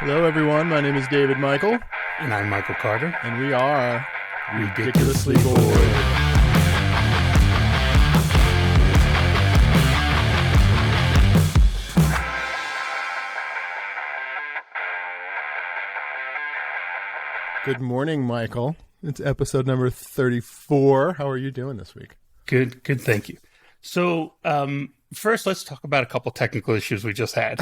Hello, everyone. My name is David Michael, And I'm Michael Carter. and we are Ridiculously Ridiculously Bored. Bored. Good morning, Michael. It's episode number 34. How are you doing this week? Good, thank you. So, first, let's talk about a couple technical issues we just had.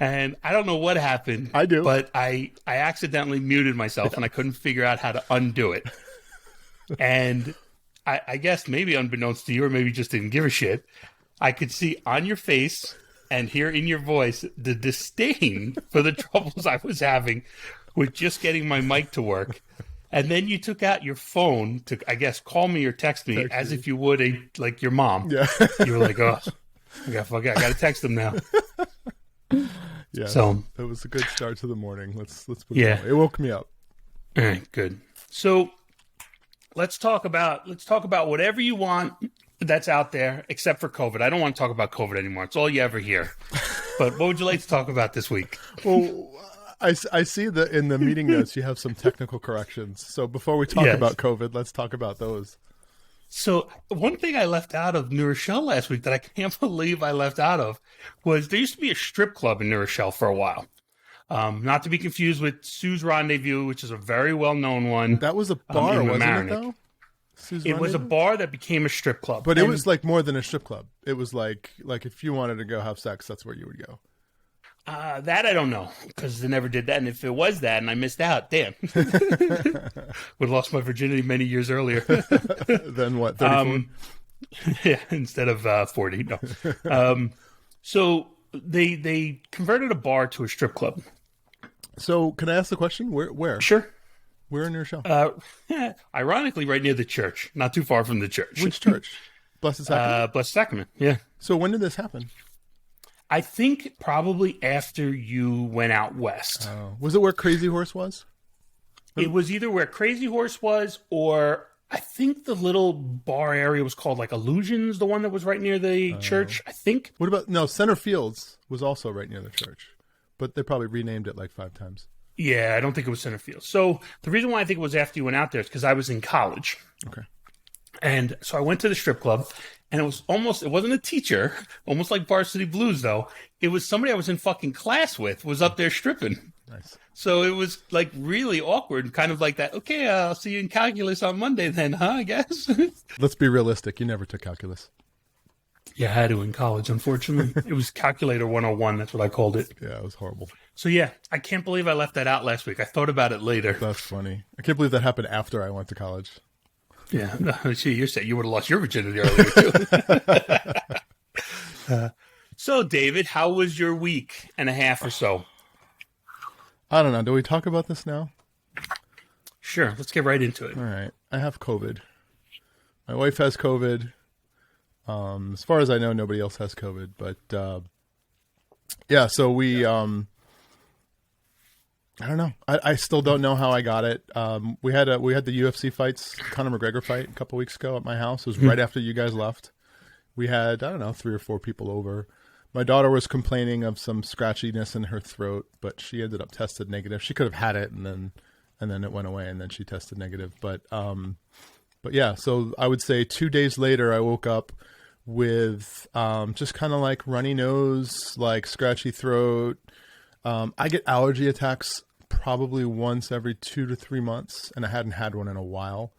And I don't know what happened. I do. But I accidentally muted myself, and I couldn't figure out how to undo it. And I guess maybe unbeknownst to you, or maybe just didn't give a shit, I could see on your face and hear in your voice the disdain for the troubles I was having with just getting my mic to work. And then you took out your phone to, I guess, call me or text me as if you would like your mom. Yeah. You were like, oh, I got to text them now. Yeah. So it was a good start to the morning. Let's put it Yeah. that way. It woke me up. All right, good. So let's talk about whatever you want that's out there, except for COVID. I don't want to talk about COVID anymore. It's all you ever hear. But what would you like to talk about this week? Well, I see that in the meeting notes you have some technical corrections. So before we talk Yes. about COVID, let's talk about those. So one thing I left out of New Rochelle last week that I can't believe I left out of was there used to be a strip club in New Rochelle for a while. Not to be confused with Sue's Rendezvous, which is a very well-known one. That was a bar, in wasn't it, Mamaroneck. though? Sue's It was a Rendezvous? bar that became a strip club. But it And, was like more than a strip club. It was like if you wanted to go have sex, that's where you would go. that I don't know, because they never did that. And if it was that and I missed out, damn. Would have lost my virginity many years earlier. Then what, 34? Yeah, instead of 40. No. So they converted a bar to a strip club. So can I ask the question? Where? Sure. Where in your show? Ironically, right near the church, not too far from the church. Which church? Blessed Sacrament? Blessed Sacrament, yeah. So when did this happen? I think probably after you went out west. Was it where Crazy Horse was? It was either where Crazy Horse was, or I think the little bar area was called like Illusions, the one that was right near the church, I think. What about, no, Center Fields was also right near the church. But they probably renamed it like 5 times. Yeah, I don't think it was Centerfield. So the reason why I think it was after you went out there is because I was in college. Okay. And so I went to the strip club, and it wasn't a teacher, almost like Varsity Blues, though. It was somebody I was in fucking class with, was up there stripping. Nice. So it was like really awkward, kind of like that. Okay, I'll see you in calculus on Monday then, huh, I guess? Let's be realistic. You never took calculus. Yeah, I had to in college, unfortunately. It was Calculator 101, that's what I called it. Yeah, it was horrible. So yeah, I can't believe I left that out last week. I thought about it later. That's funny. I can't believe that happened after I went to college. Yeah, no, see, you're saying you would have lost your virginity earlier, too. So, David, how was your week and a half or so? I don't know. Do we talk about this now? Sure, let's get right into it. All right. I have COVID. My wife has COVID. As far as I know, nobody else has COVID. But yeah, so we I don't know. I still don't know how I got it. We had the UFC fights, Conor McGregor fight a couple weeks ago at my house. It was right after you guys left. We had, I don't know, 3 or 4 people over. My daughter was complaining of some scratchiness in her throat, but she ended up tested negative. She could have had it and then it went away and then she tested negative. But yeah, so I would say 2 days later I woke up with just kind of like runny nose, like scratchy throat. I get allergy attacks probably once every 2 to 3 months, and I hadn't had one in a while.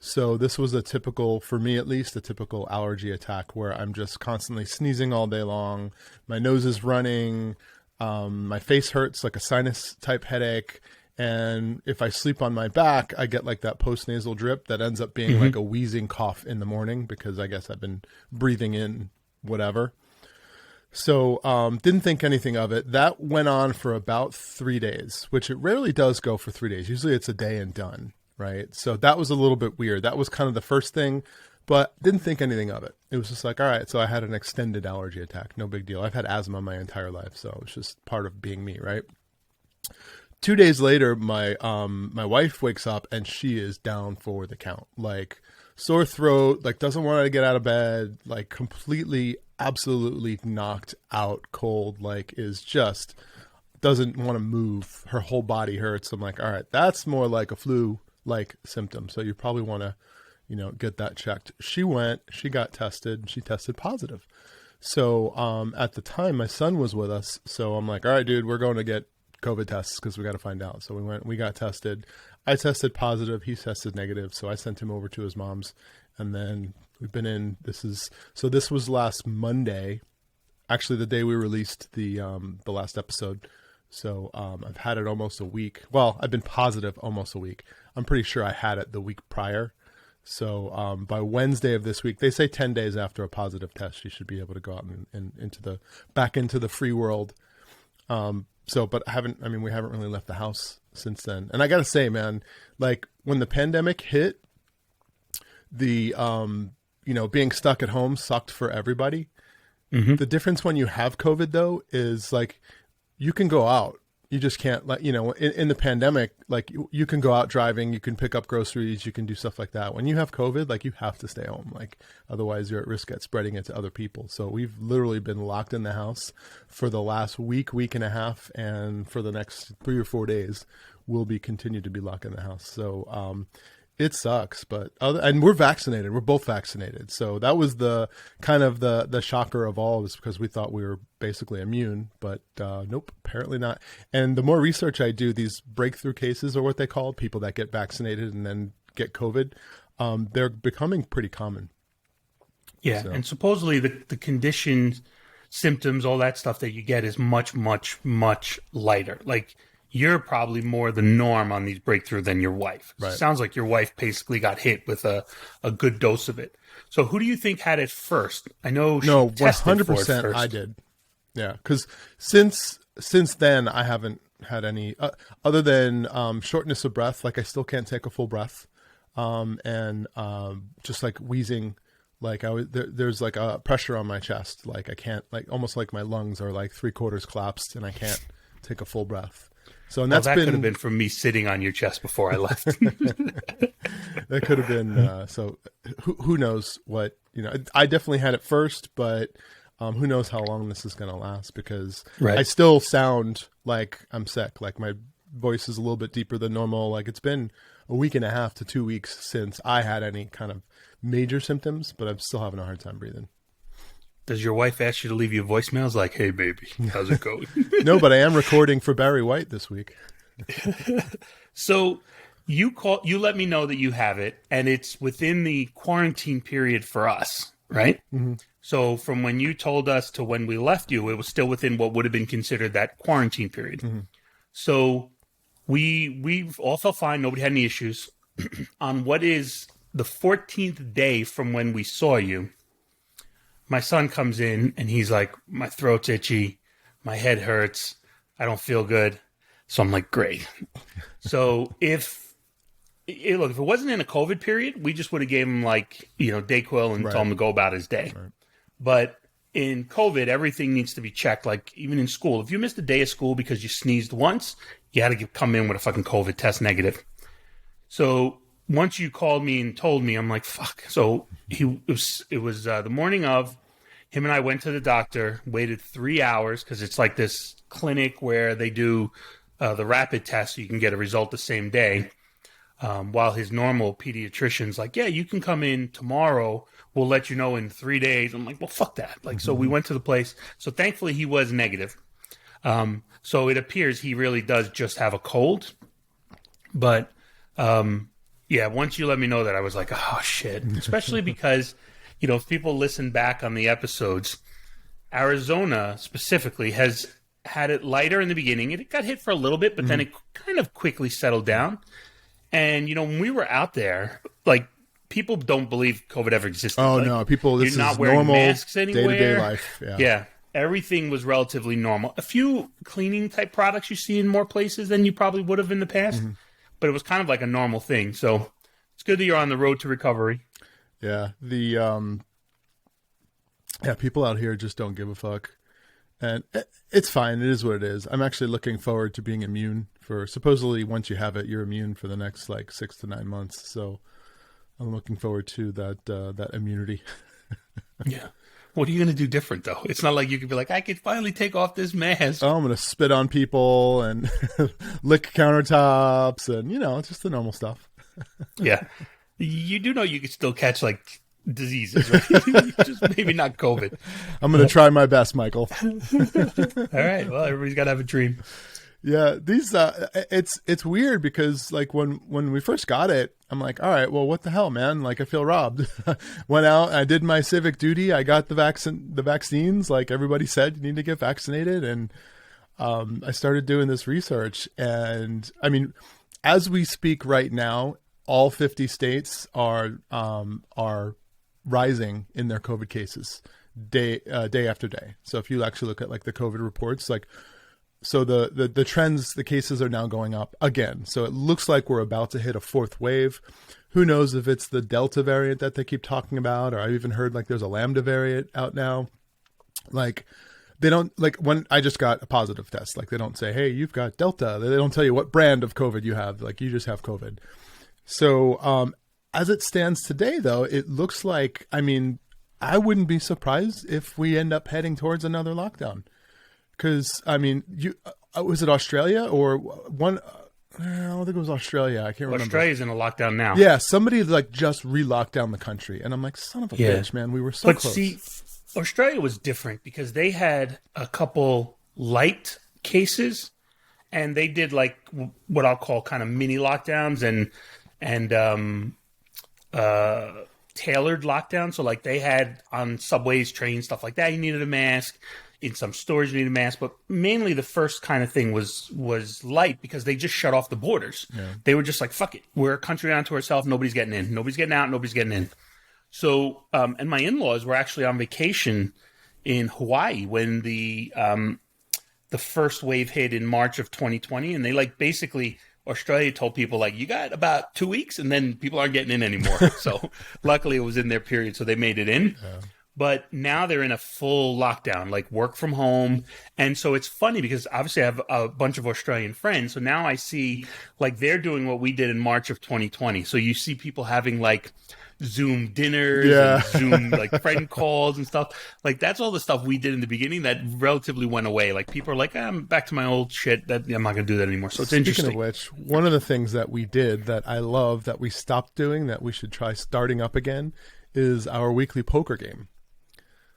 So this was a typical, for me at least, a typical allergy attack where I'm just constantly sneezing all day long. My nose is running. My face hurts like a sinus type headache. And if I sleep on my back, I get like that postnasal drip that ends up being like a wheezing cough in the morning because I guess I've been breathing in whatever. So didn't think anything of it. That went on for about 3 days, which it rarely does go for 3 days. Usually it's a day and done, right? So that was a little bit weird. That was kind of the first thing, but didn't think anything of it. It was just like, all right, so I had an extended allergy attack. No big deal. I've had asthma my entire life, so it's just part of being me, right? 2 days later, my wife wakes up and she is down for the count. Like sore throat, like doesn't want to get out of bed, like completely, absolutely knocked out cold, like is just doesn't want to move. Her whole body hurts. I'm like, all right, that's more like a flu-like symptom. So you probably want to, get that checked. She got tested. She tested positive. So at the time, my son was with us. So I'm like, all right, dude, we're going to get COVID tests because we got to find out. So we got tested. I tested positive. He tested negative. So I sent him over to his mom's. And then we've been in, this was last Monday, actually the day we released the last episode. So I've had it almost a week. Well, I've been positive almost a week. I'm pretty sure I had it the week prior. So by Wednesday of this week, they say 10 days after a positive test, you should be able to go out and back into the free world. But we haven't really left the house since then. And I got to say, man, like when the pandemic hit, the, being stuck at home sucked for everybody. Mm-hmm. The difference when you have COVID though, is like, you can go out. You just can't in the pandemic, like you can go out driving, you can pick up groceries, you can do stuff like that. When you have COVID, like you have to stay home. Like otherwise you're at risk at spreading it to other people. So we've literally been locked in the house for the last week and a half. And for the next 3 or 4 days, we'll be continued to be locked in the house. So, it sucks, and we're vaccinated. We're both vaccinated. So that was the kind of the shocker of all, was because we thought we were basically immune, but nope, apparently not. And the more research I do, these breakthrough cases are what they call, people that get vaccinated and then get COVID. They're becoming pretty common. Yeah. So. And supposedly the conditions, symptoms, all that stuff that you get is much, much, much lighter. Like, you're probably more the norm on these breakthrough than your wife. Right. It sounds like your wife basically got hit with a good dose of it. So who do you think had it first? I know she tested 100% for it first. I did. Yeah, because since then I haven't had any other than shortness of breath. Like I still can't take a full breath, and just like wheezing. Like there's like a pressure on my chest. Like I can't, like almost like my lungs are like 3/4 collapsed, and I can't take a full breath. So, and that could have been from me sitting on your chest before I left. That could have been. So who knows what, I definitely had it first, but who knows how long this is going to last, because right. I still sound like I'm sick. Like my voice is a little bit deeper than normal. Like it's been a week and a half to 2 weeks since I had any kind of major symptoms, but I'm still having a hard time breathing. Does your wife ask you to leave you voicemails like, hey, baby, how's it going? No, but I am recording for Barry White this week. So you let me know that you have it, and it's within the quarantine period for us, right? Mm-hmm. So from when you told us to when we left you, it was still within what would have been considered that quarantine period. Mm-hmm. So we all felt fine. Nobody had any issues. On what is the 14th day from when we saw you, my son comes in and he's like, my throat's itchy, my head hurts, I don't feel good. So I'm like, great. So if it wasn't in a COVID period, we just would have gave him like, Dayquil and right. told him to go about his day. Right. But in COVID, everything needs to be checked. Like even in school, if you missed a day of school because you sneezed once, you had to come in with a fucking COVID test negative. So once you called me and told me, I'm like, fuck. So it was the morning of. Him and I went to the doctor, waited 3 hours because it's like this clinic where they do the rapid test so you can get a result the same day. While his normal pediatrician's like, yeah, you can come in tomorrow. We'll let you know in 3 days. I'm like, well, fuck that. Like, so we went to the place. So thankfully he was negative. So it appears he really does just have a cold. But yeah, once you let me know that, I was like, oh, shit. Especially because... if people listen back on the episodes, Arizona specifically has had it lighter in the beginning. It got hit for a little bit, but then it kind of quickly settled down. And, when we were out there, like, people don't believe COVID ever existed. Oh, like, no. People, this you're not is wearing normal masks anywhere. Day-to-day life. Yeah. Everything was relatively normal. A few cleaning type products you see in more places than you probably would have in the past. But it was kind of like a normal thing. So it's good that you're on the road to recovery. Yeah, people out here just don't give a fuck, and it's fine. It is what it is. I'm actually looking forward to being immune for, supposedly once you have it, you're immune for the next like 6 to 9 months. So I'm looking forward to that immunity. Yeah. What are you going to do different, though? It's not like you could be like, I could finally take off this mask. Oh, I'm going to spit on people and lick countertops and, it's just the normal stuff. Yeah. You do know you could still catch, like, diseases, right? Just maybe not COVID. I'm going to try my best, Michael. All right. Well, everybody's got to have a dream. Yeah, these it's weird because like when we first got it, I'm like, all right, well, what the hell, man? Like, I feel robbed. Went out, I did my civic duty, I got the vaccines, like everybody said, you need to get vaccinated, and I started doing this research, and I mean, as we speak right now, all 50 states are rising in their COVID cases day after day. So if you actually look at like the COVID reports, like. So the trends, the cases are now going up again. So it looks like we're about to hit a fourth wave. Who knows if it's the Delta variant that they keep talking about, or I've even heard like there's a Lambda variant out now. Like they don't, like when I just got a positive test, like they don't say, hey, you've got Delta. They don't tell you what brand of COVID you have. Like you just have COVID. So as it stands today, though, it looks like, I mean, I wouldn't be surprised if we end up heading towards another lockdown. Because, I mean, was it Australia or one? I don't think it was Australia. I can't remember. Australia's in a lockdown now. Yeah, somebody like just re-locked down the country. And I'm like, son of a bitch, man. We were so close. But see, Australia was different because they had a couple light cases and they did like what I'll call kind of mini lockdowns and tailored lockdowns. So like they had on subways, trains, stuff like that, you needed a mask. In some stores, you need a mask, but mainly the first kind of thing was light because they just shut off the borders. Yeah. They were just like, fuck it. We're a country unto ourselves. Nobody's getting in. Nobody's getting out. Nobody's getting in. So, and my in-laws were actually on vacation in Hawaii when the first wave hit in March of 2020. And they like basically, Australia told people like, you got about 2 weeks and then people aren't getting in anymore. So luckily it was in their period. So they made it in. Yeah. But now they're in a full lockdown, like work from home. And so it's funny because obviously I have a bunch of Australian friends. So now I see like they're doing what we did in March of 2020. So you see people having like Zoom dinners and Zoom like friend calls and stuff. Like that's all the stuff we did in the beginning that relatively went away. Like people are like, I'm back to my old shit. That I'm not going to do that anymore. So it's interesting. Speaking of which, one of the things that we did that I love that we stopped doing that we should try starting up again is our weekly poker game.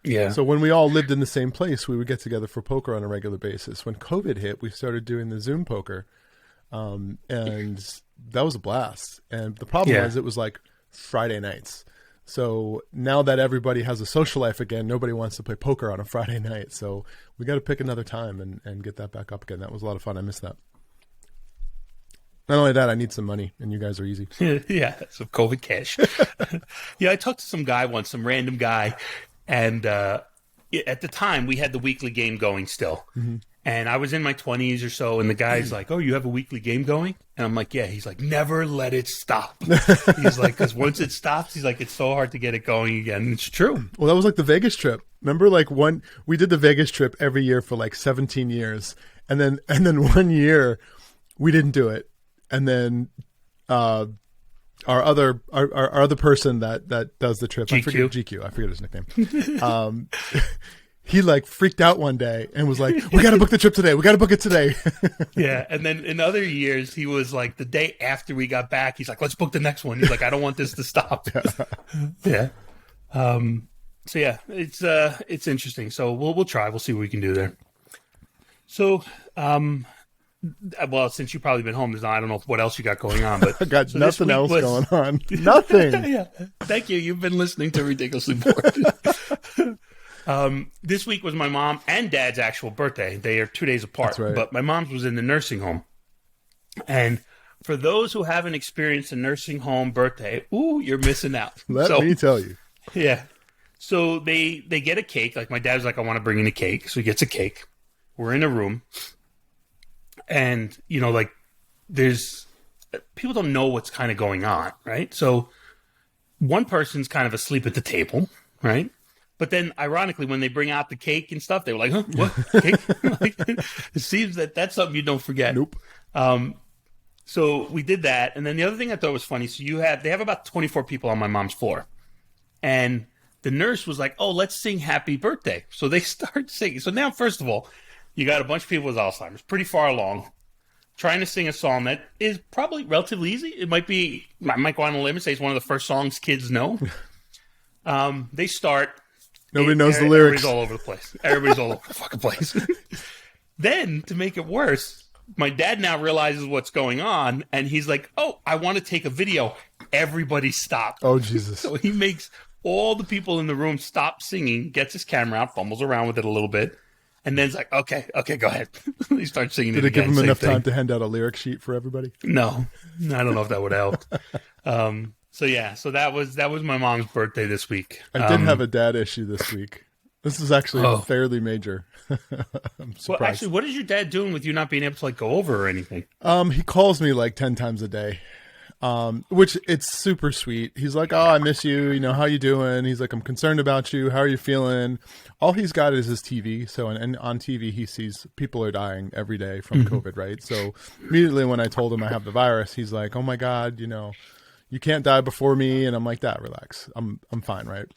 Yeah. So when we all lived in the same place, we would get together for poker on a regular basis. When COVID hit, we started doing the Zoom poker, and that was a blast. And the problem was it was like Friday nights. So now that everybody has a social life again, nobody wants to play poker on a Friday night. So we got to pick another time and get that back up again. That was a lot of fun. I missed that. Not only that, I need some money, and you guys are easy. Yeah, some COVID cash. Yeah, I talked to some guy once, some random guy. And at the time, we had the weekly game going still. Mm-hmm. And I was in my 20s or so, and the guy's like, oh, you have a weekly game going? And I'm like, yeah. He's like, never let it stop. He's like, because once it stops, he's like, it's so hard to get it going again. And it's true. Well, that was like the Vegas trip. Remember, like we did the Vegas trip every year for like 17 years. And then 1 year, we didn't do it. And then our other person that does the trip, GQ. I forget his nickname. He like freaked out one day and was like, we got to book the trip today. We got to book it today. Yeah. And then in other years, he was like the day after we got back, he's like, let's book the next one. He's like, I don't want this to stop. Yeah. So yeah, it's interesting. So we'll try. We'll see what we can do there. So, well, since you've probably been home, I don't know what else you got going on, but I got nothing else going on. Nothing. Yeah. Thank you. You've been listening to Ridiculously Bored. This week was my mom and dad's actual birthday. They are 2 days apart. That's right. But my mom's was in the nursing home. And for those who haven't experienced a nursing home birthday, you're missing out. Let me tell you. Yeah. So they get a cake. Like my dad's like, I want to bring in a cake. So he gets a cake. We're in a room. And, like there's people don't know what's kind of going on, right? So one person's kind of asleep at the table, right? But then ironically, when they bring out the cake and stuff, they were like, huh, what? Cake? Like, it seems that's something you don't forget. Nope. So we did that, and then the other thing I thought was funny. So they have about 24 people on my mom's floor, and the nurse was like, "Oh, let's sing Happy Birthday." So they start singing. So now, first of all, you got a bunch of people with Alzheimer's, pretty far along, trying to sing a song that is probably relatively easy. It might be, I might go on a limb and say it's one of the first songs kids know. They start. Nobody knows the lyrics. Everybody's all over the place. Everybody's all over the fucking place. Then, to make it worse, my dad now realizes what's going on, and he's like, "Oh, I want to take a video." Everybody stop. Oh, Jesus. So he makes all the people in the room stop singing, gets his camera out, fumbles around with it a little bit, and then's like, okay, go ahead. He starts singing. Did it give him enough time to hand out a lyric sheet for everybody? No, I don't know if that would help. So that was my mom's birthday this week. I did have a dad issue this week. This is actually fairly major. I'm surprised. Well, actually, what is your dad doing with you not being able to like go over or anything? He calls me like 10 times a day. Which it's super sweet. He's like, "Oh, I miss you. You know, how you doing?" He's like, "I'm concerned about you. How are you feeling?" All he's got is his TV. So, and on TV, he sees people are dying every day from COVID, right? So immediately when I told him I have the virus, he's like, "Oh my God, you know, you can't die before me." And I'm like, "Dad, relax. I'm fine." Right.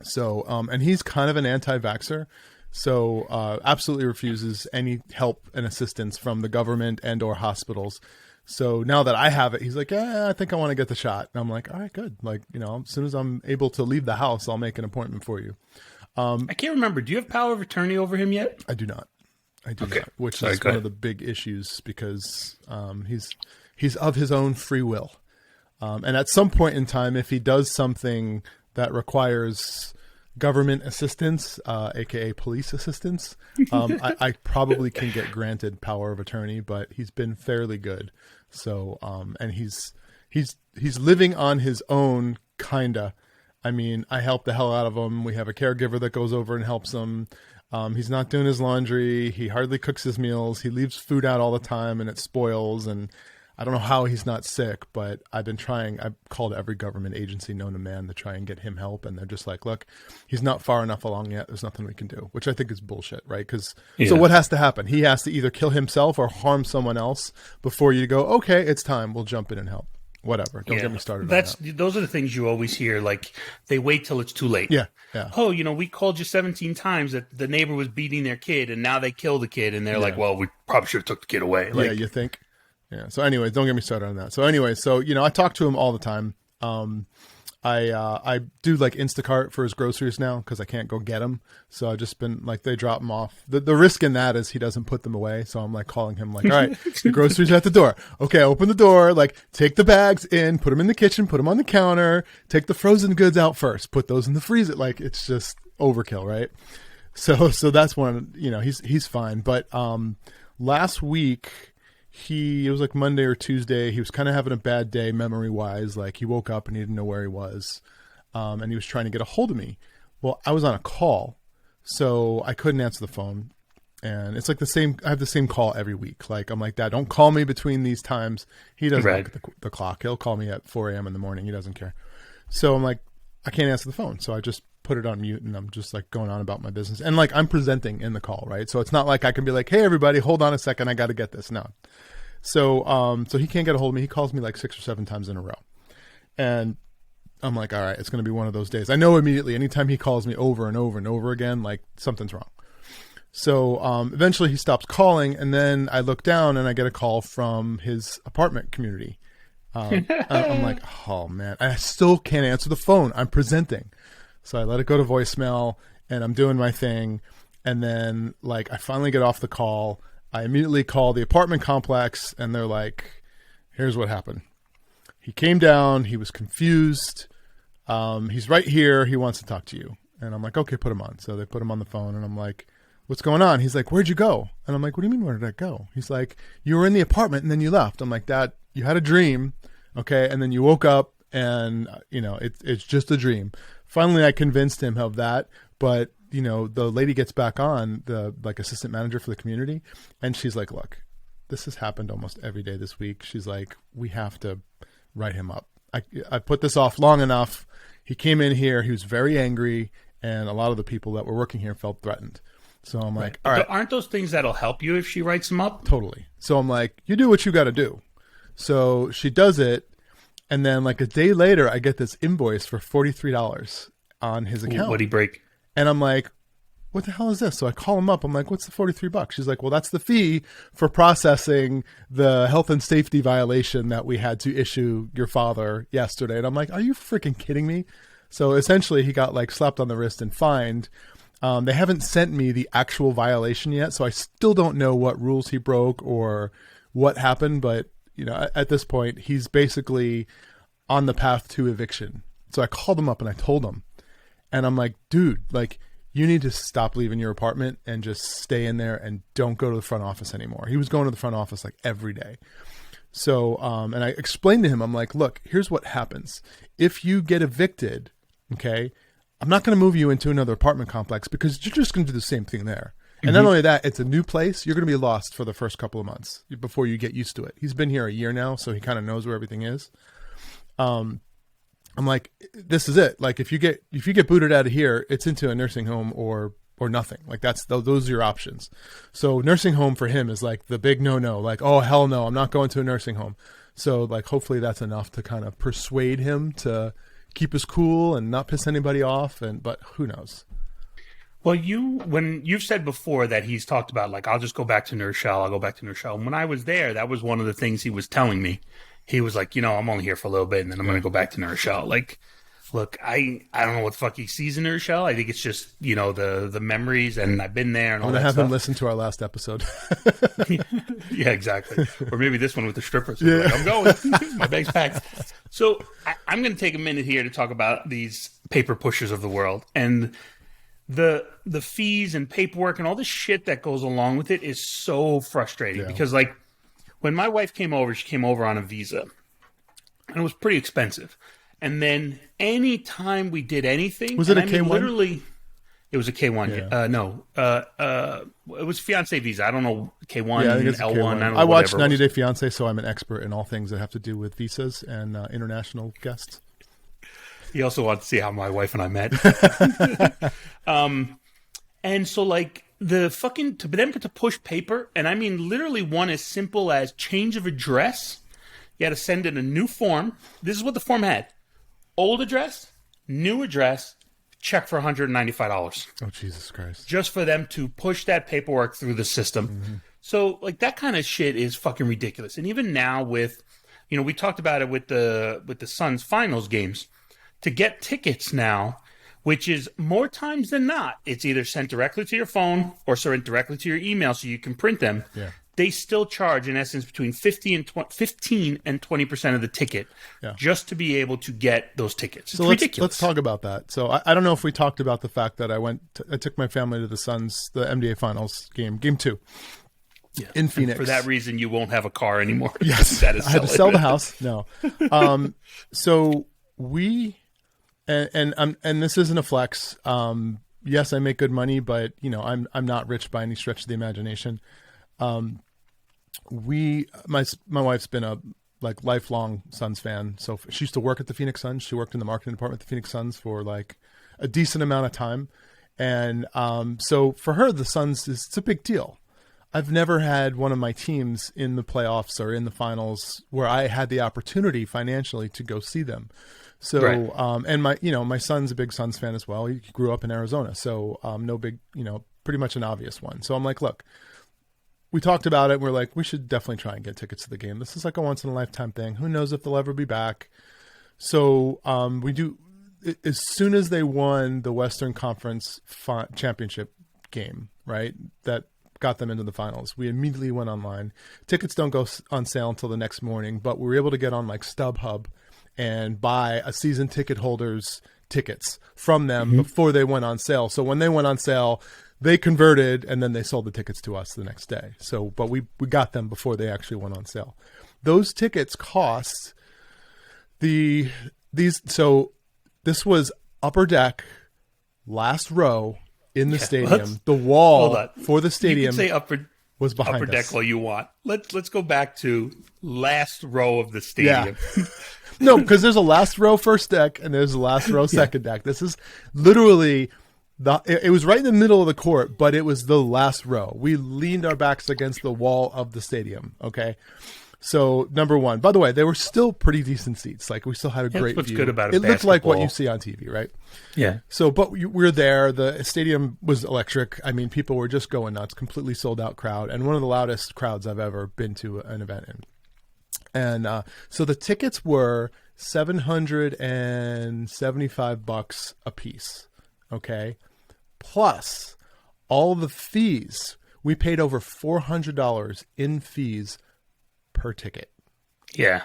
So, and he's kind of an anti-vaxxer. So, absolutely refuses any help and assistance from the government and or hospitals. So now that I have it, he's like, "Yeah, I think I want to get the shot." And I'm like, "All right, good. Like, you know, as soon as I'm able to leave the house, I'll make an appointment for you." I can't remember. Do you have power of attorney over him yet? I do not. Not, which is one of the big issues because he's of his own free will. And at some point in time, if he does something that requires government assistance, aka police assistance, I probably can get granted power of attorney, but he's been fairly good. So, and he's living on his own, kinda. I mean, I help the hell out of him. We have a caregiver that goes over and helps him. He's not doing his laundry. He hardly cooks his meals. He leaves food out all the time and it spoils. And I don't know how he's not sick, but I've been trying. I've called every government agency known to man to try and get him help. And they're just like, "Look, he's not far enough along yet. There's nothing we can do," which I think is bullshit, right? So what has to happen? He has to either kill himself or harm someone else before you go, "Okay, it's time. We'll jump in and help." Whatever. Don't get me started on that. Those are the things you always hear. Like, they wait till it's too late. Yeah. "Oh, you know, we called you 17 times that the neighbor was beating their kid and now they killed the kid." And they're like, "Well, we probably should have took the kid away." Like, yeah, you think? Yeah. So anyways, don't get me started on that. So anyways, you know, I talk to him all the time. I do like Instacart for his groceries now because I can't go get them. So I've just been like, they drop them off. The risk in that is he doesn't put them away. So I'm like calling him like, "All right, the groceries are at the door. Okay, open the door. Like, take the bags in, put them in the kitchen, put them on the counter, take the frozen goods out first, put those in the freezer." Like, it's just overkill, right? So that's one, you know, he's fine. But last week, it was like Monday or Tuesday. He was kind of having a bad day memory wise. Like, he woke up and he didn't know where he was. And he was trying to get a hold of me. Well, I was on a call, so I couldn't answer the phone. And it's like I have the same call every week. Like, I'm like, "Dad, don't call me between these times." He doesn't look at the clock. He'll call me at 4 a.m. in the morning. He doesn't care. So I'm like, I can't answer the phone. So I just put it on mute and I'm just like going on about my business. And like, I'm presenting in the call, right? So it's not like I can be like, "Hey everybody, hold on a second. I got to get this." No. So he can't get a hold of me. He calls me like 6 or 7 times in a row. And I'm like, all right, it's going to be one of those days. I know immediately, anytime he calls me over and over and over again, like, something's wrong. So eventually he stops calling, and then I look down and I get a call from his apartment community. I'm like, oh man, I still can't answer the phone. I'm presenting. So I let it go to voicemail and I'm doing my thing. And then like, I finally get off the call. I immediately call the apartment complex and they're like, "Here's what happened. He came down. He was confused. He's right here. He wants to talk to you." And I'm like, "Okay, put him on." So they put him on the phone and I'm like, "What's going on?" He's like, "Where'd you go?" And I'm like, "What do you mean, where did I go?" He's like, "You were in the apartment and then you left." I'm like, "Dad, you had a dream. Okay. And then you woke up and you know, it's just a dream." Finally, I convinced him of that, but you know, the lady gets back on, the like assistant manager for the community. And she's like, "Look, this has happened almost every day this week." She's like, "We have to write him up. I put this off long enough. He came in here. He was very angry. And a lot of the people that were working here felt threatened." So I'm like, all right. Aren't those things that'll help you if she writes them up? Totally. So I'm like, you do what you got to do. So she does it, and then like a day later, I get this invoice for $43 on his account. What'd he break? And I'm like, what the hell is this? So I call him up. I'm like, what's the $43? She's like, well, that's the fee for processing the health and safety violation that we had to issue your father yesterday. And I'm like, are you freaking kidding me? So essentially he got like slapped on the wrist and fined. They haven't sent me the actual violation yet. So I still don't know what rules he broke or what happened. But, you know, at this point, he's basically on the path to eviction. So I called him up and I told him, and I'm like, dude, like, you need to stop leaving your apartment and just stay in there and don't go to the front office anymore. He was going to the front office like every day. So, and I explained to him, I'm like, look, here's what happens. If you get evicted, okay, I'm not going to move you into another apartment complex because you're just going to do the same thing there. And not only that, it's a new place. You're going to be lost for the first couple of months before you get used to it. He's been here a year now, so he kind of knows where everything is. I'm like, this is it. Like if you get booted out of here, it's into a nursing home or nothing. Like those are your options. So nursing home for him is like the big no. Like, oh hell no, I'm not going to a nursing home. So like hopefully that's enough to kind of persuade him to keep his cool and not piss anybody off. But who knows? Well, when you've said before that he's talked about like, I'll just go back to Nurse Shell. I'll go back to Nurse Shell. And when I was there, that was one of the things he was telling me. He was like, you know, I'm only here for a little bit and then I'm going to go back to Nurse Shell. Like, look, I don't know what the fuck he sees in Nurse Shell. I think it's just, you know, the memories, and I've been there and all that stuff. I'm going to have him listen to our last episode. Yeah, exactly. Or maybe this one with the strippers. Yeah. Like, I'm going. My bag's packed. So I'm going to take a minute here to talk about these paper pushers of the world. And the fees and paperwork and all the shit that goes along with it is so frustrating because, like, when my wife came over, she came over on a visa, and it was pretty expensive. And then any time we did anything, was it a K1? Literally, it was a K1. Yeah. No, it was fiance visa. I don't know K1, yeah, I think it's L1. K1. I watched 90 Day Fiance, so I'm an expert in all things that have to do with visas and international guests. He also wanted to see how my wife and I met. And so, like, the fucking, to them to push paper, and I mean literally one as simple as change of address. You had to send in a new form. This is what the form had. Old address, new address, check for $195. Oh, Jesus Christ. Just for them to push that paperwork through the system. Mm-hmm. So, like, that kind of shit is fucking ridiculous. And even now with, you know, we talked about it with the Suns finals games. To get tickets now, which is more times than not, it's either sent directly to your phone or sent directly to your email so you can print them. Yeah. They still charge, in essence, between 15 and 20% of the ticket just to be able to get those tickets. It's ridiculous. Let's talk about that. So I don't know if we talked about the fact that I took my family to the Suns, the NBA Finals game 2 in Phoenix. And for that reason, you won't have a car anymore. Yes, I had to sell the house. No. So we... And this isn't a flex. Yes, I make good money, but you know, I'm not rich by any stretch of the imagination. My wife's been a like lifelong Suns fan. So she used to work at the Phoenix Suns. She worked in the marketing department at the Phoenix Suns for like a decent amount of time. And so for her, the Suns it's a big deal. I've never had one of my teams in the playoffs or in the finals where I had the opportunity financially to go see them. So, right. And my son's a big Suns fan as well. He grew up in Arizona. So, no big, pretty much an obvious one. So I'm like, look, we talked about it. And we're like, we should definitely try and get tickets to the game. This is like a once in a lifetime thing. Who knows if they'll ever be back. So, we do, as soon as they won the Western Conference championship game, right, that got them into the finals, we immediately went online. Tickets don't go on sale until the next morning, but we were able to get on like StubHub and buy a season ticket holder's tickets from them before they went on sale. So when they went on sale, they converted and then they sold the tickets to us the next day. So, but we got them before they actually went on sale. Those tickets cost so this was upper deck, last row in the stadium. The wall for the stadium you can say was behind upper deck all you want. Let's go back to last row of the stadium. Yeah. No, because there's a last row first deck and there's a last row second deck. This is literally it was right in the middle of the court, but it was the last row. We leaned our backs against the wall of the stadium. Okay. So number one, by the way, they were still pretty decent seats. Like we still had a great what's view. good about it looked like what basketball. you see on TV, right? Yeah. So, but we were there. The stadium was electric. I mean, people were just going nuts. Completely sold out crowd, and one of the loudest crowds I've ever been to an event in. And so the tickets were $775 a piece. Okay, plus all the fees. We paid over $400 in fees per ticket. Yeah.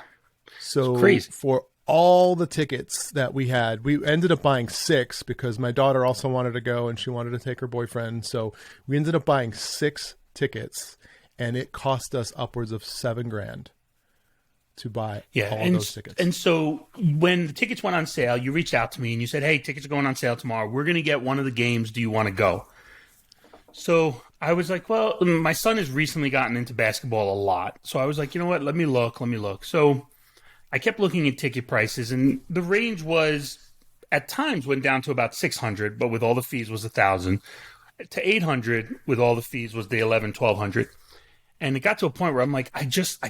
So it's crazy. For all the tickets that we had, we ended up buying 6 because my daughter also wanted to go and she wanted to take her boyfriend. So we ended up buying 6 tickets, and it cost us upwards of $7,000 to buy all those tickets. And so when the tickets went on sale, you reached out to me and you said, hey, tickets are going on sale tomorrow. We're going to get one of the games. Do you want to go? So I was like, well, my son has recently gotten into basketball a lot. So I was like, you know what? Let me look. So I kept looking at ticket prices, and the range was at times went down to about $600, but with all the fees was $1,000 to $800 with all the fees was the $1,100-$1,200. And it got to a point where I'm like, I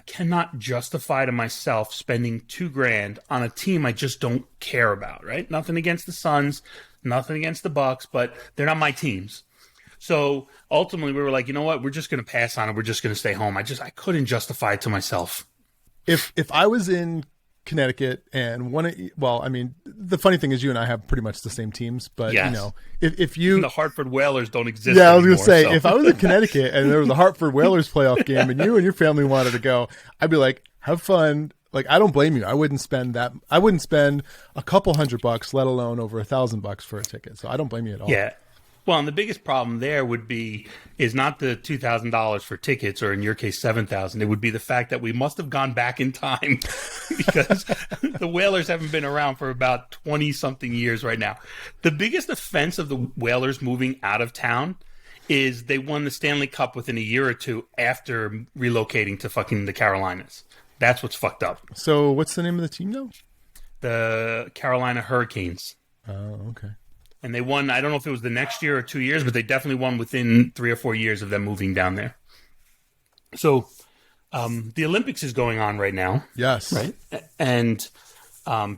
cannot justify to myself spending $2,000 on a team I just don't care about, right? Nothing against the Suns, nothing against the Bucks, but they're not my teams. So ultimately, we were like, you know what? We're just going to pass on it. We're just going to stay home. I couldn't justify it to myself. If I was in Connecticut and the funny thing is you and I have pretty much the same teams, but yes. you know, if you the Hartford Whalers don't exist. Yeah, I was going to say, if I was in Connecticut and there was a Hartford Whalers playoff game and you and your family wanted to go, I'd be like, have fun. Like, I don't blame you. I wouldn't spend a couple $100, let alone over $1,000 for a ticket. So I don't blame you at all. Yeah. Well, and the biggest problem there is not the $2,000 for tickets, or in your case, $7,000. It would be the fact that we must have gone back in time because the Whalers haven't been around for about 20-something years right now. The biggest offense of the Whalers moving out of town is they won the Stanley Cup within a year or two after relocating to fucking the Carolinas. That's what's fucked up. So what's the name of the team now? The Carolina Hurricanes. Oh, okay. And they won, I don't know if it was the next year or 2 years, but they definitely won within 3 or 4 years of them moving down there. So the Olympics is going on right now. Yes. Right. And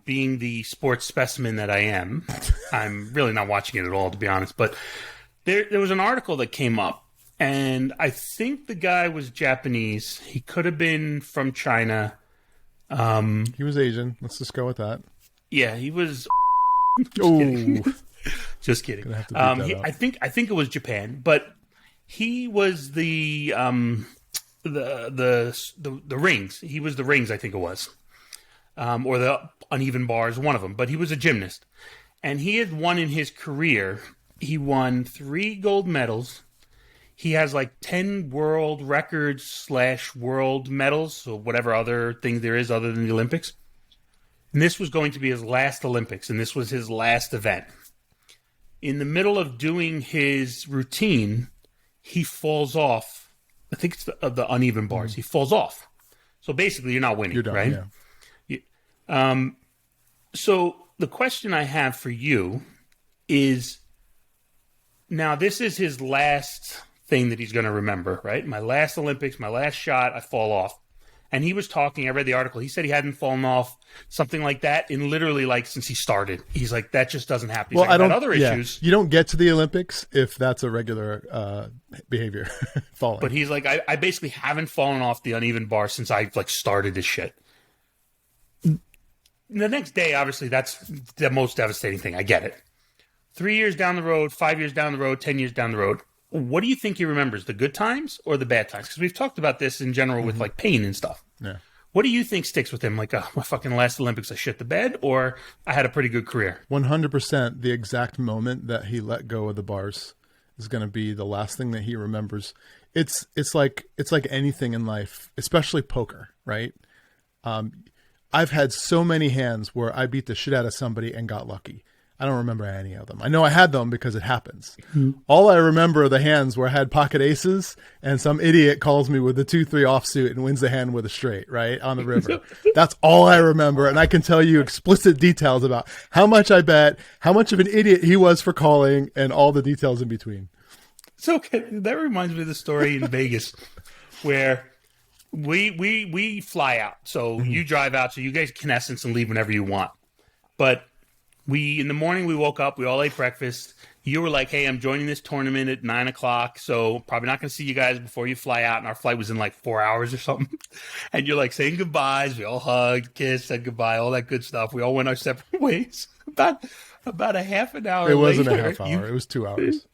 being the sports specimen that I am, I'm really not watching it at all, to be honest. But there was an article that came up, and I think the guy was Japanese. He could have been from China. He was Asian. Let's just go with that. Yeah, he was. Oh. Just kidding. I think it was Japan, but he was the rings. He was the rings, I think it was, or the uneven bars, one of them. But he was a gymnast, and he had won in his career. He won 3 gold medals. He has like 10 world records / world medals, so whatever other thing there is other than the Olympics. And this was going to be his last Olympics, and this was his last event. In the middle of doing his routine, he falls off. I think it's the uneven bars. He falls off. So basically, you're not winning, you're done, right? Yeah. So the question I have for you is, now this is his last thing that he's going to remember, right? My last Olympics, my last shot, I fall off. And he was talking, I read the article, he said he hadn't fallen off, something like that, in literally like since he started. He's like, that just doesn't happen. He's well, like, I don't, other issues. You don't get to the Olympics if that's a regular behavior, falling. But he's like, I basically haven't fallen off the uneven bar since I like started this shit. The next day, obviously, that's the most devastating thing. I get it. 3 years down the road, 5 years down the road, 10 years down the road. What do you think he remembers, the good times or the bad times? Because we've talked about this in general with like pain and stuff. Yeah. What do you think sticks with him? Like, my fucking last Olympics, I shit the bed, or I had a pretty good career? 100%. The exact moment that he let go of the bars is going to be the last thing that he remembers. It's like anything in life, especially poker, right? I've had so many hands where I beat the shit out of somebody and got lucky. I don't remember any of them. I know I had them because it happens. Mm-hmm. All I remember are the hands where I had pocket aces and some idiot calls me with a 2-3 offsuit and wins the hand with a straight, right, on the river. That's all I remember. And I can tell you explicit details about how much I bet, how much of an idiot he was for calling, and all the details in between. So that reminds me of the story in Vegas where We fly out. So you drive out. So you guys can essence and leave whenever you want. But in the morning we woke up. We all ate breakfast. You were like, "Hey, I'm joining this tournament at 9:00. So probably not going to see you guys before you fly out." And our flight was in like 4 hours or something. And you're like saying goodbyes. We all hugged, kissed, said goodbye, all that good stuff. We all went our separate ways. About a half an hour. It wasn't later, a half hour. It was 2 hours.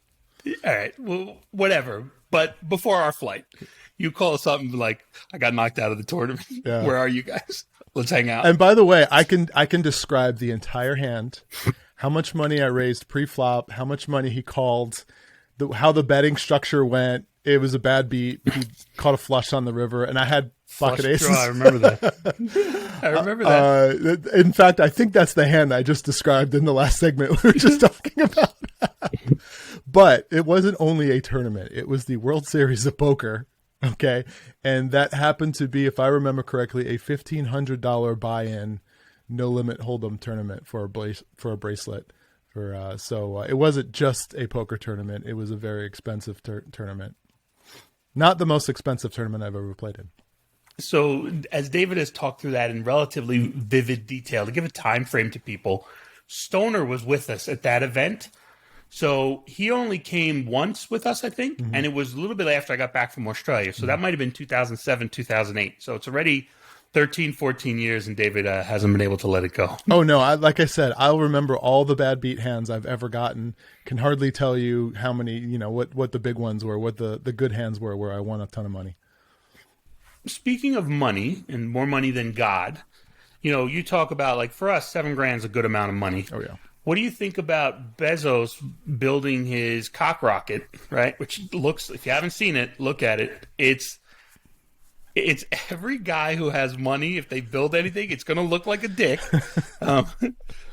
All right. Well, whatever. But before our flight, you call us up and be like, "I got knocked out of the tournament. Yeah. Where are you guys? Let's hang out." And by the way, I can describe the entire hand, how much money I raised pre-flop, how much money he called, how the betting structure went. It was a bad beat. He caught a flush on the river, and I had pocket Flush aces. draw, I remember that. I remember that. In fact, I think that's the hand I just described in the last segment we were just talking about. But it wasn't only a tournament. It was the World Series of Poker. Okay. And that happened to be, if I remember correctly, a $1,500 buy-in, no limit hold'em tournament for a bracelet. So it wasn't just a poker tournament. It was a very expensive tournament. Not the most expensive tournament I've ever played in. So as David has talked through that in relatively vivid detail, to give a time frame to people, Stoner was with us at that event. So he only came once with us, I think, and it was a little bit after I got back from Australia. So that might have been 2007, 2008. So it's already 13, 14 years, and David hasn't been able to let it go. Oh, no. Like I said, I'll remember all the bad beat hands I've ever gotten. Can hardly tell you how many, what the big ones were, what the good hands were where I won a ton of money. Speaking of money, and more money than God, you talk about, like, for us, $7,000 is a good amount of money. Oh, yeah. What do you think about Bezos building his cock rocket, right? Which looks, if you haven't seen it, look at it. It's every guy who has money, if they build anything, it's going to look like a dick.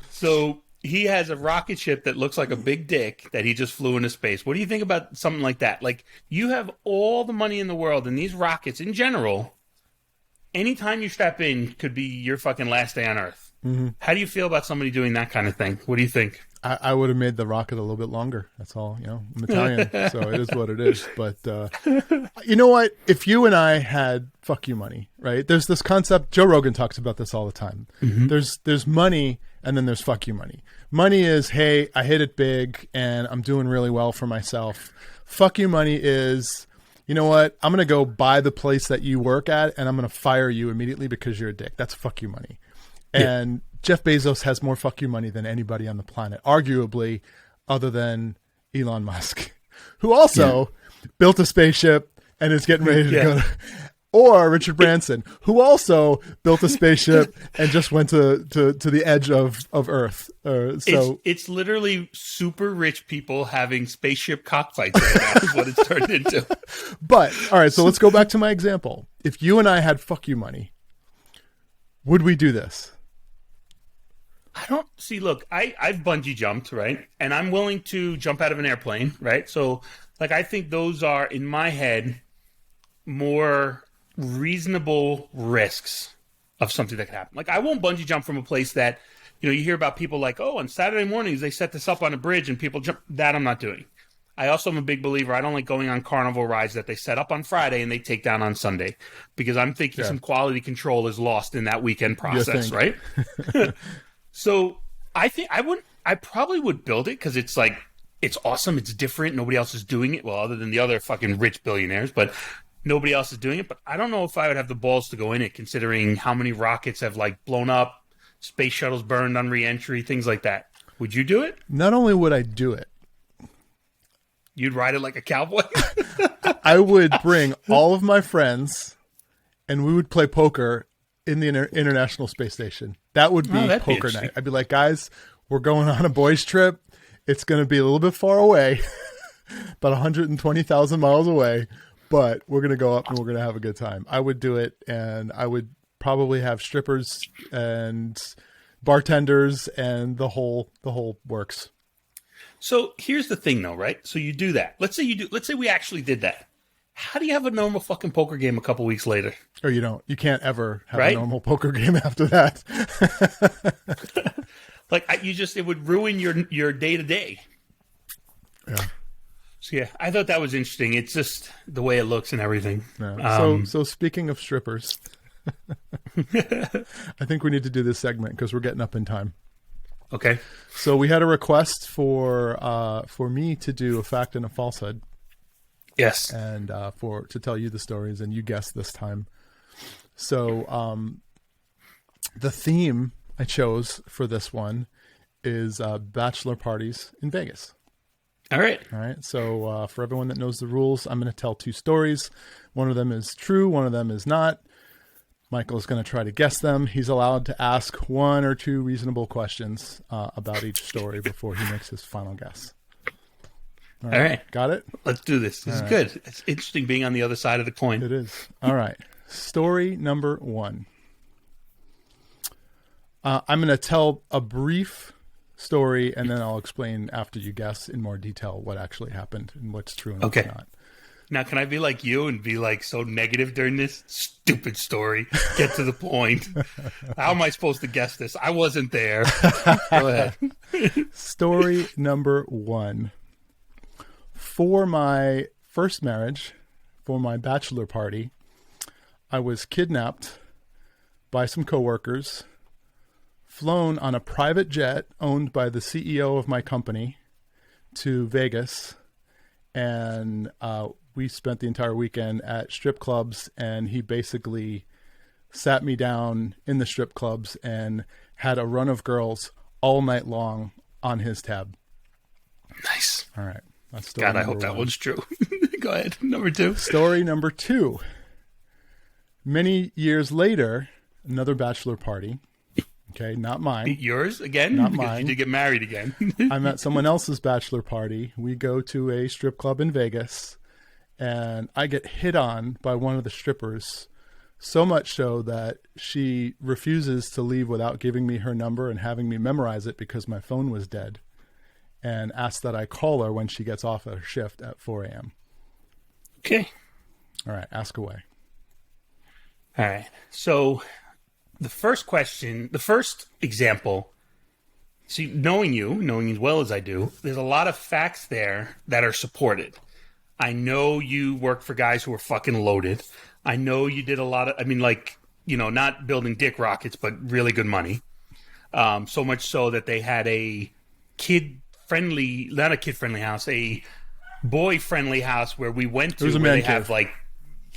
So he has a rocket ship that looks like a big dick that he just flew into space. What do you think about something like that? Like, you have all the money in the world, and these rockets in general, anytime you strap in could be your fucking last day on Earth. Mm-hmm. How do you feel about somebody doing that kind of thing? What do you think? I would have made the rocket a little bit longer. That's all. I'm Italian, so it is what it is. But you know what? If you and I had fuck you money, right? There's this concept. Joe Rogan talks about this all the time. Mm-hmm. There's money, and then there's fuck you money. Money is, hey, I hit it big, and I'm doing really well for myself. Fuck you money is, you know what? I'm going to go buy the place that you work at, and I'm going to fire you immediately because you're a dick. That's fuck you money. And Jeff Bezos has more fuck you money than anybody on the planet, arguably, other than Elon Musk, who also built a spaceship and is getting ready to go. Or Richard Branson, who also built a spaceship and just went to the edge of Earth. It's literally super rich people having spaceship cockfights right now is what it's turned into. But, all right, so let's go back to my example. If you and I had fuck you money, would we do this? I don't see. Look, I've bungee jumped, right? And I'm willing to jump out of an airplane, right? So, like, I think those are, in my head, more reasonable risks of something that could happen. Like, I won't bungee jump from a place that, you hear about people like, oh, on Saturday mornings they set this up on a bridge and people jump. That I'm not doing. I also am a big believer. I don't like going on carnival rides that they set up on Friday and they take down on Sunday, because I'm thinking some quality control is lost in that weekend process, right? So I think I probably would build it because it's like, it's awesome. It's different. Nobody else is doing it. Well, other than the other fucking rich billionaires, but nobody else is doing it. But I don't know if I would have the balls to go in it, considering how many rockets have like blown up, space shuttles burned on re-entry, things like that. Would you do it? Not only would I do it, you'd ride it like a cowboy. I would bring all of my friends and we would play poker in the International Space Station. That would be poker night. I'd be like, guys, we're going on a boys trip. It's going to be a little bit far away, about 120,000 miles away, but we're going to go up and we're going to have a good time. I would do it, and I would probably have strippers and bartenders and the whole works. So here's the thing, though, right? So you do that. Let's say you do. Let's say we actually did that. How do you have a normal fucking poker game a couple weeks later? Or you don't. You can't ever have a normal poker game after that. Like, it would ruin your day to day. Yeah. So yeah, I thought that was interesting. It's just the way it looks and everything. Yeah. So speaking of strippers, I think we need to do this segment because we're getting up in time. Okay. So we had a request for me to do a fact and a falsehood. Yes. And to tell you the stories, and you guessed this time. So the theme I chose for this one is bachelor parties in Vegas. All right. All right. So for everyone that knows the rules, I'm going to tell two stories. One of them is true. One of them is not. Michael is going to try to guess them. He's allowed to ask one or two reasonable questions about each story before he makes his final guess. All right. Got it? Let's do this. This is good. It's interesting being on the other side of the coin. It is. All right. Story number one. I'm going to tell a brief story, and then I'll explain after you guess in more detail what actually happened and what's true and what's not. Now, can I be like you and be like so negative during this stupid story? Get to the point. How am I supposed to guess this? I wasn't there. Go ahead. Story number one. For my first marriage, for my bachelor party, I was kidnapped by some coworkers, flown on a private jet owned by the CEO of my company to Vegas, and we spent the entire weekend at strip clubs, and he basically sat me down in the strip clubs and had a run of girls all night long on his tab. Nice. All right. That's story God, I hope that one's true. Go ahead. Number two. Story number two. Many years later, another bachelor party. Okay, not mine. Yours again? Not because mine. You did get married again. I'm at someone else's bachelor party. We go to a strip club in Vegas, and I get hit on by one of the strippers, so much so that she refuses to leave without giving me her number and having me memorize it because my phone was dead, and asks that I call her when she gets off her shift at 4 a.m. Okay. All right, ask away. All right. So the first example, see, knowing you as well as I do, there's a lot of facts there that are supported. I know you worked for guys who were fucking loaded. I know you did a lot of, not building dick rockets, but really good money. So much so that they had a not a kid-friendly house, a boy-friendly house where we went to where they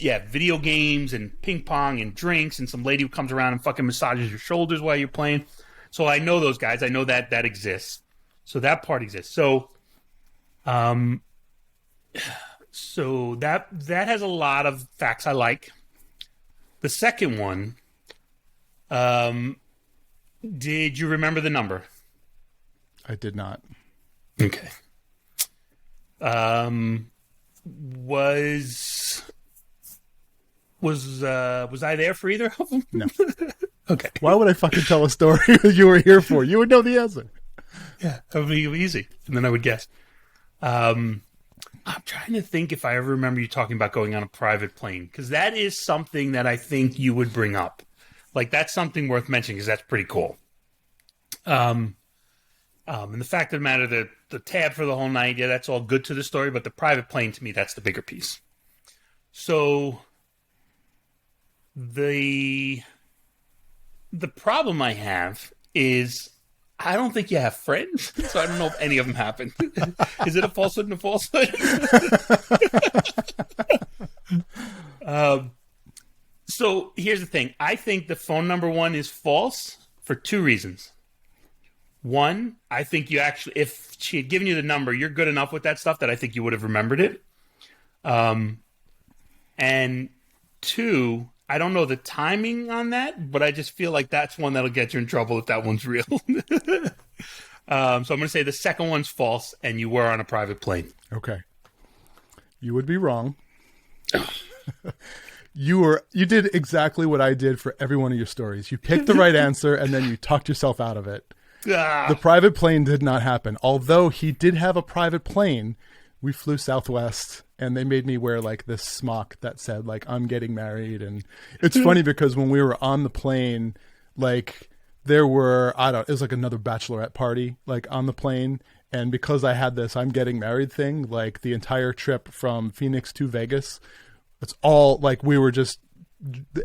have video games and ping pong and drinks and some lady who comes around and fucking massages your shoulders while you're playing. So I know those guys. I know that exists. So that part exists. So, so that has a lot of facts I like. The second one, did you remember the number? I did not. Okay. Was I there for either of them? No. Okay. Why would I fucking tell a story that you were here for? You would know the answer. Yeah, that would be easy. And then I would guess. I'm trying to think if I ever remember you talking about going on a private plane, because that is something that I think you would bring up. Like, that's something worth mentioning because that's pretty cool. And the fact of the matter, the tab for the whole night, yeah, that's all good to the story, but the private plane, to me, that's the bigger piece. So the problem I have is I don't think you have friends, so I don't know if any of them happened. Is it a falsehood and a falsehood? So here's the thing. I think the phone number one is false for two reasons. One, I think you actually, if she had given you the number, you're good enough with that stuff that I think you would have remembered it. And two, I don't know the timing on that, but I just feel like that's one that'll get you in trouble if that one's real. So I'm going to say the second one's false, and you were on a private plane. Okay. You would be wrong. You did exactly what I did for every one of your stories. You picked the right answer, and then you talked yourself out of it. The private plane did not happen. Although he did have a private plane, we flew Southwest, and they made me wear like this smock that said like, I'm getting married. And it's funny because when we were on the plane, like there were, it was like another bachelorette party, like on the plane. And because I had this I'm getting married thing, like the entire trip from Phoenix to Vegas, it's all like we were just,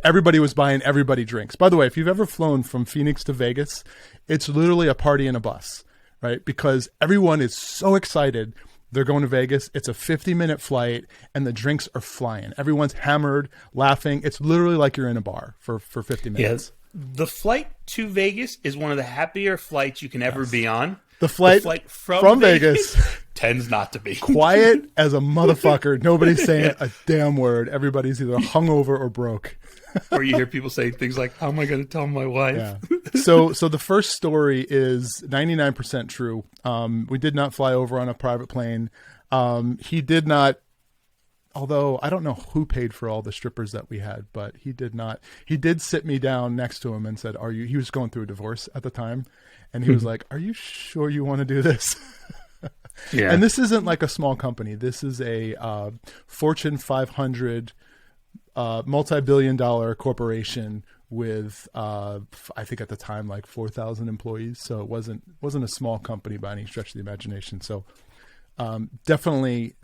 everybody was buying everybody drinks. By the way, if you've ever flown from Phoenix to Vegas, it's literally a party in a bus, right? Because everyone is so excited. They're going to Vegas. It's a 50-minute flight and the drinks are flying. Everyone's hammered, laughing. It's literally like you're in a bar for 50 minutes. Yeah. The flight to Vegas is one of the happier flights you can ever be on. The flight from Vegas tends not to be. Quiet as a motherfucker. Nobody's saying a damn word. Everybody's either hungover or broke. Or you hear people saying things like, how am I going to tell my wife? Yeah. So the first story is 99% true. We did not fly over on a private plane. He did not, although I don't know who paid for all the strippers that we had, but he did not. He did sit me down next to him and said, he was going through a divorce at the time. And he was like, are you sure you want to do this? Yeah. And this isn't like a small company. This is a Fortune 500 multi-billion-dollar corporation with, I think at the time, like 4,000 employees. So it wasn't a small company by any stretch of the imagination. So definitely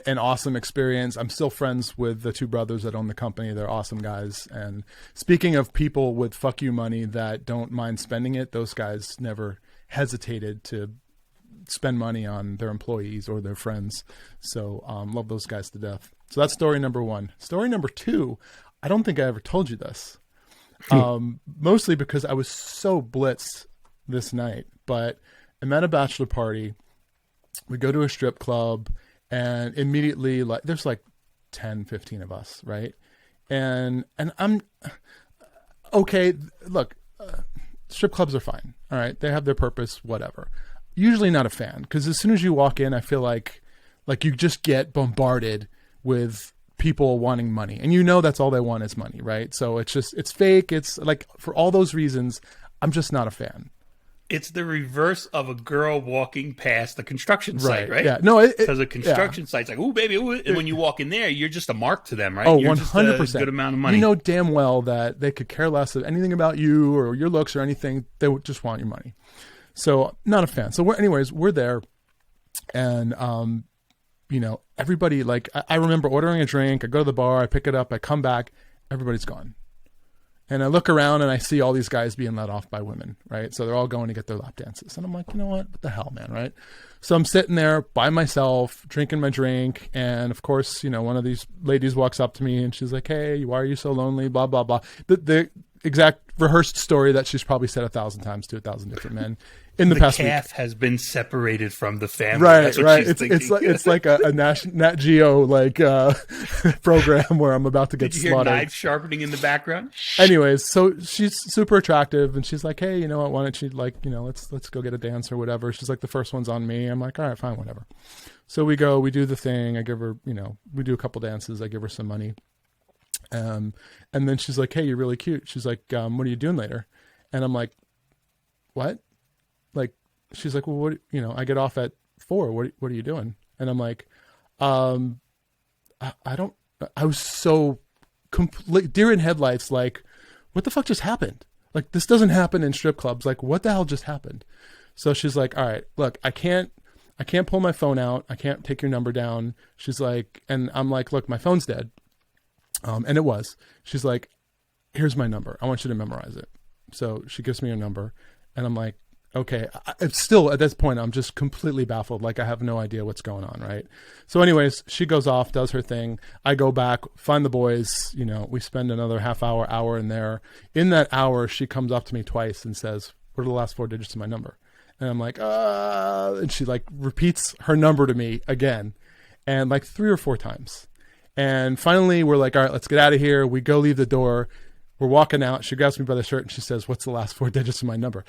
an awesome experience. I'm still friends with the two brothers that own the company. They're awesome guys. And speaking of people with fuck you money that don't mind spending it, those guys never hesitated to spend money on their employees or their friends. So love those guys to death. So that's story number one. Story number two, I don't think I ever told you this. Mostly because I was so blitzed this night, but I'm at a bachelor party. We go to a strip club and immediately like there's like 10, 15 of us. Right. And I'm okay. Look, strip clubs are fine. All right. They have their purpose, whatever. Usually not a fan. Cause as soon as you walk in, I feel like you just get bombarded with people wanting money and that's all they want is money. Right. So it's fake. It's like for all those reasons, I'm just not a fan. It's the reverse of a girl walking past a construction site, right? Yeah. No, because a construction site's like, "Ooh, baby," ooh. And when you walk in there, you're just a mark to them, right? Oh, you're 100%. Just a good amount of money. You know damn well that they could care less of anything about you or your looks or anything. They would just want your money. So, not a fan. So, we're there, and everybody like I remember ordering a drink. I go to the bar, I pick it up, I come back, everybody's gone. And I look around and I see all these guys being let off by women, right? So they're all going to get their lap dances. And I'm like, you know what the hell, man, right? So I'm sitting there by myself, drinking my drink. And of course, one of these ladies walks up to me and she's like, hey, why are you so lonely? Blah, blah, blah. The exact rehearsed story that she's probably said 1,000 times to 1,000 different men in the past week. The calf has been separated from the family. Right, That's what right. She's It's like a Nat Geo program where I'm about to get Did you hear slaughtered. knives sharpening in the background? Anyways, so she's super attractive and she's like, hey, you know what? Why don't you let's go get a dance or whatever. She's like, the first one's on me. I'm like, all right, fine, whatever. So we go, we do the thing. I give her, we do a couple dances. I give her some money. And then she's like, hey, you're really cute. She's like, what are you doing later? And I'm like, what? Like, she's like, well, what, I get off at 4. What are you doing? And I'm like, I was so complete deer in headlights. Like, what the fuck just happened? Like, this doesn't happen in strip clubs. Like, what the hell just happened? So she's like, all right, look, I can't pull my phone out. I can't take your number down. She's like, and I'm like, look, my phone's dead. And it was. She's like, here's my number. I want you to memorize it. So she gives me her number and I'm like, okay. It's still at this point, I'm just completely baffled. Like I have no idea what's going on. Right. So anyways, she goes off, does her thing. I go back, find the boys, we spend another half hour in there. In that hour, she comes up to me twice and says, what are the last 4 digits of my number? And I'm like, and she like repeats her number to me again. And like 3 or 4 times. And finally, we're like, all right, let's get out of here. We go leave the door. We're walking out. She grabs me by the shirt and she says, what's the last 4 digits of my number?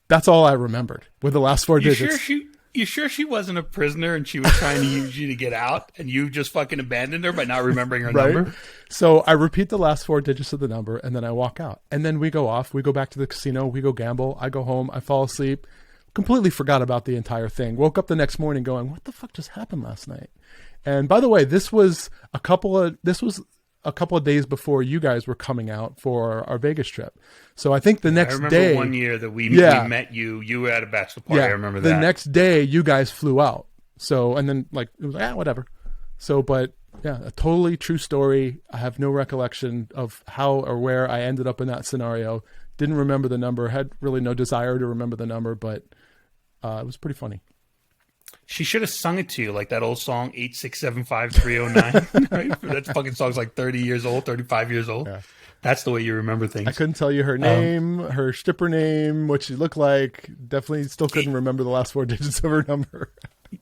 That's all I remembered with the last 4 digits. You sure she wasn't a prisoner and she was trying to use you to get out and you just fucking abandoned her by not remembering her number? So I repeat the last 4 digits of the number and then I walk out. And then we go off. We go back to the casino. We go gamble. I go home. I fall asleep. Completely forgot about the entire thing. Woke up the next morning going, what the fuck just happened last night? And by the way, this was a couple of days before you guys were coming out for our Vegas trip. So I think the next I remember day, one year that we met you. You were at a bachelor party. I remember that. The next day, you guys flew out. So, and then like, it was like, whatever. So, but yeah, a totally true story. I have no recollection of how or where I ended up in that scenario. Didn't remember the number, had really no desire to remember the number, but it was pretty funny. She should have sung it to you like that old song, 8675309. Right? That fucking song's like 30 years old, 35 years old. Yeah. That's the way you remember things. I couldn't tell you her name, her stripper name, what she looked like. Definitely still couldn't remember the last 4 digits of her number.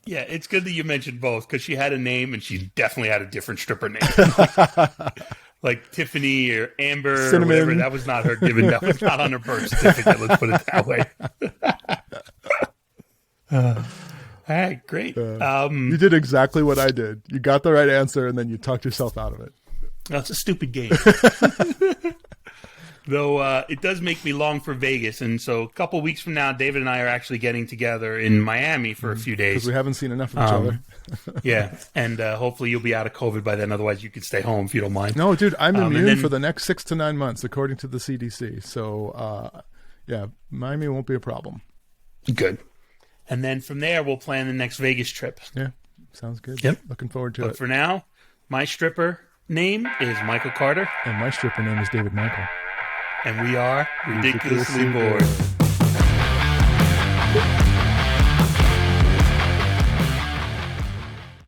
Yeah, it's good that you mentioned both because she had a name and she definitely had a different stripper name. Like Tiffany or Amber Cinnamon. Or whatever. That was not her given. That was not on her birth certificate. Let's put it that way. All right, great. You did exactly what I did. You got the right answer and then you talked yourself out of it. That's a stupid game. Though it does make me long for Vegas. And so a couple weeks from now, David and I are actually getting together in Miami for a few days. Because we haven't seen enough of each other. Yeah. And hopefully you'll be out of COVID by then. Otherwise, you can stay home if you don't mind. No, dude, I'm immune for the next 6 to 9 months, according to the CDC. So, yeah, Miami won't be a problem. Good. And then from there, we'll plan the next Vegas trip. Yeah, sounds good. Yep. Looking forward to it. But for now, my stripper name is Michael Carter. And my stripper name is David Michael. And we are Ridiculously Bored.